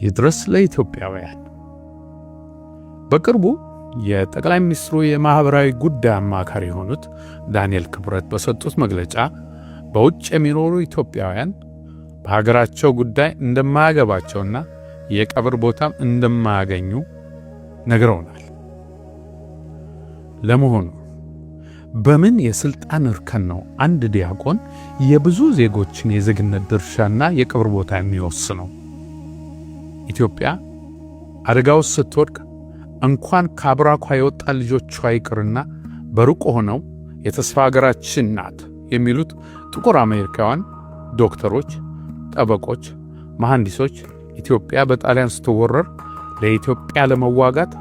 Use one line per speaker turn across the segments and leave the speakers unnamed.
ይድረስ ለኢትዮጵያውያን። በቅርቡ የጠቅላይ ሚኒስትሩ የማህበራዊ ጉዳይ አማካሪ የሆኑት ዳንኤል ክብረት በሰጡት መግለጫ በውጭ የሚኖሩ ኢትዮጵያውያን በሀገራቸው ጉዳይ እንደማያገባቸውና የቀብር ቦታም እንደማያገኙ ነግረውናል። ለመሆኑ በምን የስልጣን እርከን ነው አንድ ዲያቆን የብዙ ዜጎችን የዜግነት ድርሻና የቀብር ቦታ የሚወስነው? ኢትዮጵያ አደጋ ውስጥ ስትወድቅ እንኳን ከአብራኳ የወጣ ልጆቿ ይቅርና በሩቅ ሆነው የተስፋ ሀገራችን ናት የሚሉት ጥቁር አሜሪካውያን ዶክተሮች፣ ጠበቆች፣ መሐንዲሶች ኢትዮጵያ በጣሊያን ስትወረር ለኢትዮጵያ ለመዋጋት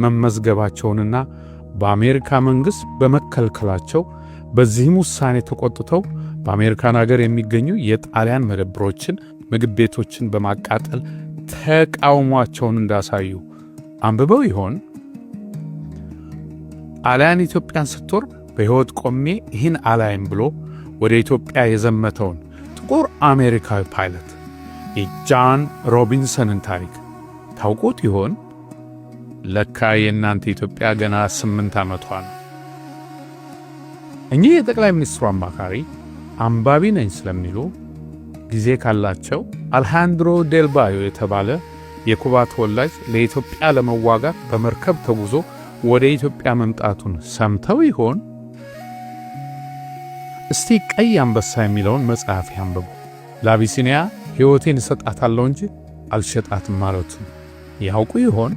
መመዝገባቸውንና በአሜሪካ መንግሥት በመከልከላቸው በዚህም ውሳኔ ተቆጥተው በአሜሪካን ሀገር የሚገኙ የጣሊያን መደብሮችን፣ ምግብ ቤቶችን በማቃጠል ተቃውሟቸውን እንዳሳዩ አንብበው ይሆን? ጣሊያን ኢትዮጵያን ስትወር በሕይወት ቆሜ ይህን አላይም ብሎ ወደ ኢትዮጵያ የዘመተውን ጥቁር አሜሪካዊ ፓይለት የጃን ሮቢንሰንን ታሪክ ታውቁት ይሆን? ለካ የእናንተ ኢትዮጵያ ገና 8 ዓመቷ ነው። እኚህ የጠቅላይ ሚኒስትሩ አማካሪ አንባቢ ነኝ ስለሚሉ ጊዜ ካላቸው አልሃንድሮ ዴልባዮ የተባለ የኩባ ተወላጅ ለኢትዮጵያ ለመዋጋት በመርከብ ተጉዞ ወደ ኢትዮጵያ መምጣቱን ሰምተው ይሆን? እስቲ ቀይ አንበሳ የሚለውን መጽሐፍ ያንብቡ። ለአቢሲኒያ ሕይወቴን እሰጣታለሁ እንጂ አልሸጣትም ማለቱን ያውቁ ይሆን?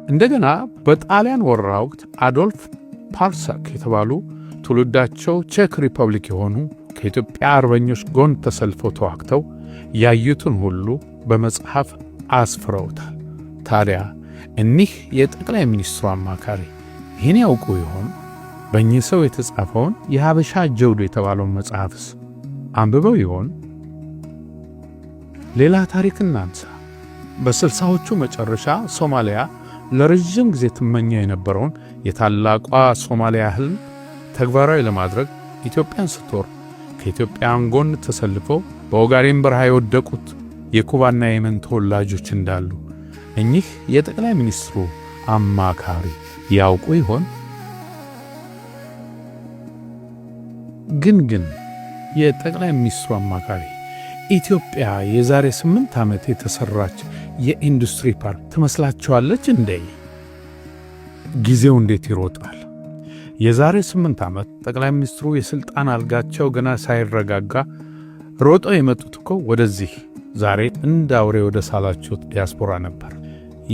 እንደገና በጣሊያን ወረራ ወቅት አዶልፍ ፓርሳክ የተባሉ ትውልዳቸው ቼክ ሪፐብሊክ የሆኑ ከኢትዮጵያ አርበኞች ጎን ተሰልፈው ተዋግተው ያዩትን ሁሉ በመጽሐፍ አስፍረውታል። ታዲያ እኒህ የጠቅላይ ሚኒስትሩ አማካሪ ይህን ያውቁ ይሆን? በእኚህ ሰው የተጻፈውን የሀበሻ ጀውዱ የተባለውን መጽሐፍስ አንብበው ይሆን? ሌላ ታሪክ እናንሳ። በ60ዎቹ መጨረሻ ሶማሊያ ለረጅም ጊዜ ትመኛ የነበረውን የታላቋ ሶማሊያ ህልም ተግባራዊ ለማድረግ ኢትዮጵያን ስትወር ከኢትዮጵያን ጎን ተሰልፈው በኦጋዴን በረሃ የወደቁት የኩባና የመን ተወላጆች እንዳሉ እኚህ የጠቅላይ ሚኒስትሩ አማካሪ ያውቁ ይሆን? ግን የጠቅላይ ሚኒስትሩ አማካሪ ኢትዮጵያ የዛሬ 8 ዓመት የተሰራች የኢንዱስትሪ ፓርክ ትመስላችኋለች እንዴ? ጊዜው እንዴት ይሮጣል! የዛሬ 8 ዓመት ጠቅላይ ሚኒስትሩ የሥልጣን አልጋቸው ገና ሳይረጋጋ ሮጠው የመጡት እኮ ወደዚህ ዛሬ እንደ አውሬ ወደ ሳላችሁት ዲያስፖራ ነበር።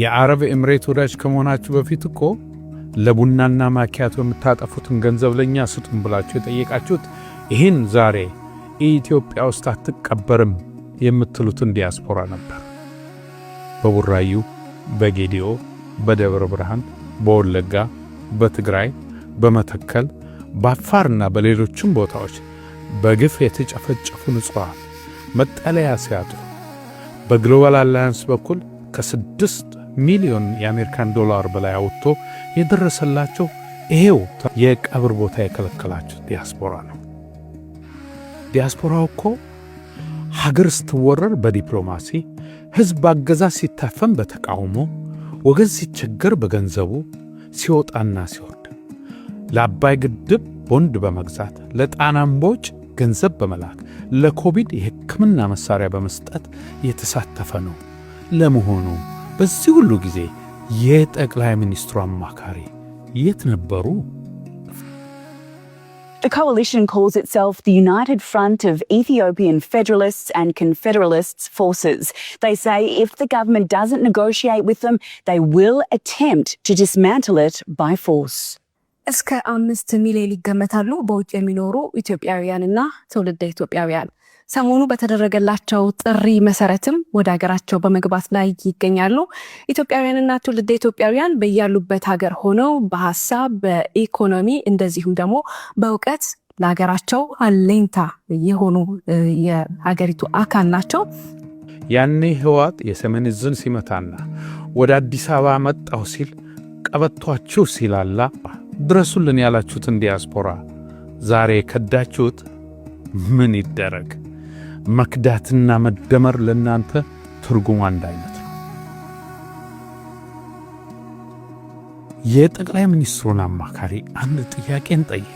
የአረብ ኤምሬት ወዳጅ ከመሆናችሁ በፊት እኮ ለቡናና ማኪያቶ የምታጠፉትን ገንዘብ ለኛ ስጡን ብላችሁ የጠየቃችሁት ይህን ዛሬ ኢትዮጵያ ውስጥ አትቀበርም የምትሉትን ዲያስፖራ ነበር። በቡራዩ፣ በጌዲዮ፣ በደብረ ብርሃን፣ በወለጋ፣ በትግራይ፣ በመተከል፣ በአፋርና በሌሎችም ቦታዎች በግፍ የተጨፈጨፉ ንጹሃን መጠለያ ሲያጡ በግሎባል አላያንስ በኩል ከ6 ሚሊዮን የአሜሪካን ዶላር በላይ አውጥቶ የደረሰላቸው ይሄው የቀብር ቦታ የከለከላቸው ዲያስፖራ ነው። ዲያስፖራው እኮ ሀገር ስትወረር በዲፕሎማሲ፣ ሕዝብ አገዛዝ ሲታፈን በተቃውሞ፣ ወገን ሲቸገር በገንዘቡ ሲወጣና ሲወርድ፣ ለአባይ ግድብ ቦንድ በመግዛት፣ ለጣና እምቦጭ ገንዘብ በመላክ፣ ለኮቪድ የሕክምና መሳሪያ በመስጠት የተሳተፈ ነው። ለመሆኑ በዚህ ሁሉ ጊዜ የጠቅላይ ሚኒስትሩ አማካሪ የት ነበሩ?
The coalition calls itself the United Front of Ethiopian Federalists and Confederalists forces. They say if the government doesn't negotiate with them, they will attempt to dismantle it by force.
እስከ 5 ሚሊዮን ይገመታሉ በውጭ የሚኖሩ ኢትዮጵያውያንና ትውልደ ኢትዮጵያውያን ሰሞኑ በተደረገላቸው ጥሪ መሰረትም ወደ ሀገራቸው በመግባት ላይ ይገኛሉ። ኢትዮጵያውያንና ትውልደ ኢትዮጵያውያን በያሉበት ሀገር ሆነው በሐሳብ፣ በኢኮኖሚ እንደዚሁም ደግሞ በእውቀት ለሀገራቸው አለኝታ የሆኑ የሀገሪቱ አካል ናቸው።
ያኔ ህወሓት የሰሜን ዕዝን ሲመታና ወደ አዲስ አበባ መጣው ሲል ቀበቷችሁ ሲላላ ድረሱልን ያላችሁትን ዲያስፖራ ዛሬ ከዳችሁት። ምን ይደረግ? መክዳትና መደመር ለናንተ ትርጉሙ አንድ አይነት ነው። የጠቅላይ ሚኒስትሩን አማካሪ አንድ ጥያቄን ጠይቅ።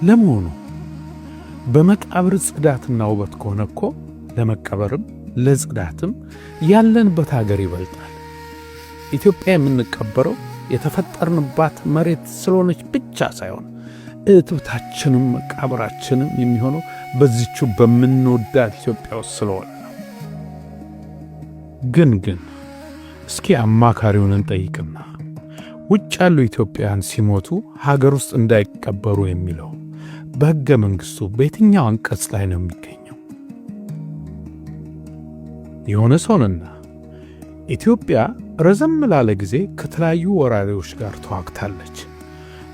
ለመሆኑ በመቃብር ጽዳትና ውበት ከሆነ እኮ ለመቀበርም ለጽዳትም ያለንበት ሀገር ይበልጣል። ኢትዮጵያ የምንቀበረው የተፈጠርንባት መሬት ስለሆነች ብቻ ሳይሆን እትብታችንም መቃብራችንም የሚሆነው በዚቹ በምንወዳት ኢትዮጵያ ውስጥ ስለሆነ ነው። ግን እስኪ አማካሪውን እንጠይቅና ውጭ ያሉ ኢትዮጵያውያን ሲሞቱ ሀገር ውስጥ እንዳይቀበሩ የሚለው በሕገ መንግሥቱ በየትኛው አንቀጽ ላይ ነው የሚገኘው? የሆነ ሰውንና ኢትዮጵያ ረዘም ላለ ጊዜ ከተለያዩ ወራሪዎች ጋር ተዋግታለች።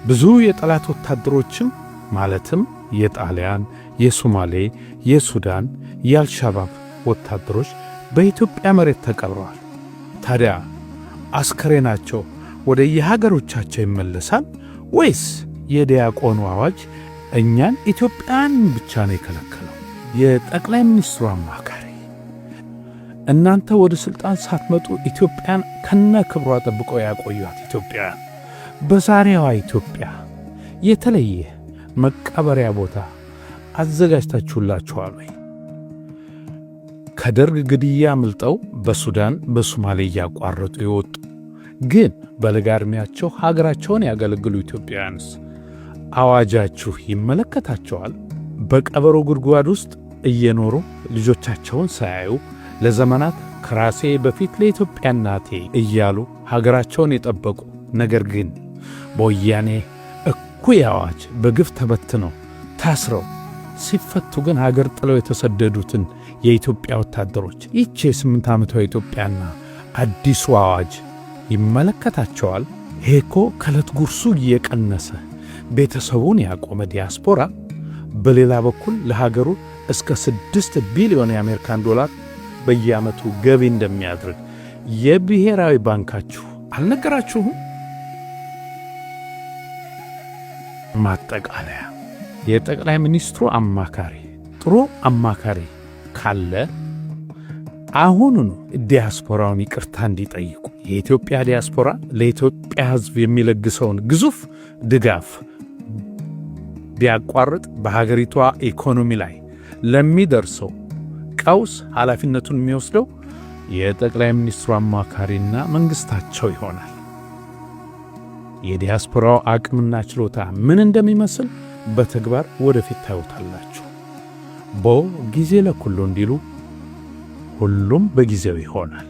ብዙ የጠላት ወታደሮችም ማለትም የጣሊያን፣ የሶማሌ፣ የሱዳን፣ የአልሻባብ ወታደሮች በኢትዮጵያ መሬት ተቀብረዋል። ታዲያ አስከሬናቸው ወደ የሀገሮቻቸው ይመለሳል ወይስ የዲያቆኑ አዋጅ እኛን ኢትዮጵያን ብቻ ነው የከለከለው? የጠቅላይ ሚኒስትሩ አማካሪ እናንተ ወደ ሥልጣን ሳትመጡ ኢትዮጵያን ከነ ክብሯ ጠብቀው ያቆዩት ኢትዮጵያውያን በዛሬዋ ኢትዮጵያ የተለየ መቀበሪያ ቦታ አዘጋጅታችሁላችኋል ወይ? ከደርግ ግድያ አምልጠው በሱዳን በሶማሌ እያቋረጡ የወጡ ግን በለጋ ዕድሜያቸው ሀገራቸውን ያገለግሉ ኢትዮጵያውያንስ አዋጃችሁ ይመለከታቸዋል? በቀበሮ ጉድጓድ ውስጥ እየኖሩ ልጆቻቸውን ሳያዩ ለዘመናት ከራሴ በፊት ለኢትዮጵያ እናቴ እያሉ ሀገራቸውን የጠበቁ ነገር ግን በወያኔ እኩይ አዋጅ በግፍ ተበትነው ታስረው ሲፈቱ ግን ሀገር ጥለው የተሰደዱትን የኢትዮጵያ ወታደሮች ይህች የ8 ዓመቷ ኢትዮጵያና አዲሱ አዋጅ ይመለከታቸዋል? ይሄ እኮ ከዕለት ጉርሱ እየቀነሰ ቤተሰቡን ያቆመ ዲያስፖራ በሌላ በኩል ለሀገሩ እስከ 6 ቢሊዮን የአሜሪካን ዶላር በየዓመቱ ገቢ እንደሚያድርግ የብሔራዊ ባንካችሁ አልነገራችሁም? ማጠቃለያ፣ የጠቅላይ ሚኒስትሩ አማካሪ ጥሩ አማካሪ ካለ አሁኑኑ ዲያስፖራውን ይቅርታ እንዲጠይቁ የኢትዮጵያ ዲያስፖራ ለኢትዮጵያ ሕዝብ የሚለግሰውን ግዙፍ ድጋፍ ቢያቋርጥ በሀገሪቷ ኢኮኖሚ ላይ ለሚደርሰው ቀውስ ኃላፊነቱን የሚወስደው የጠቅላይ ሚኒስትሩ አማካሪና መንግሥታቸው ይሆናል። የዲያስፖራው አቅምና ችሎታ ምን እንደሚመስል በተግባር ወደፊት ታዩታላችሁ። ጊዜ ለኩሉ እንዲሉ ሁሉም በጊዜው ይሆናል።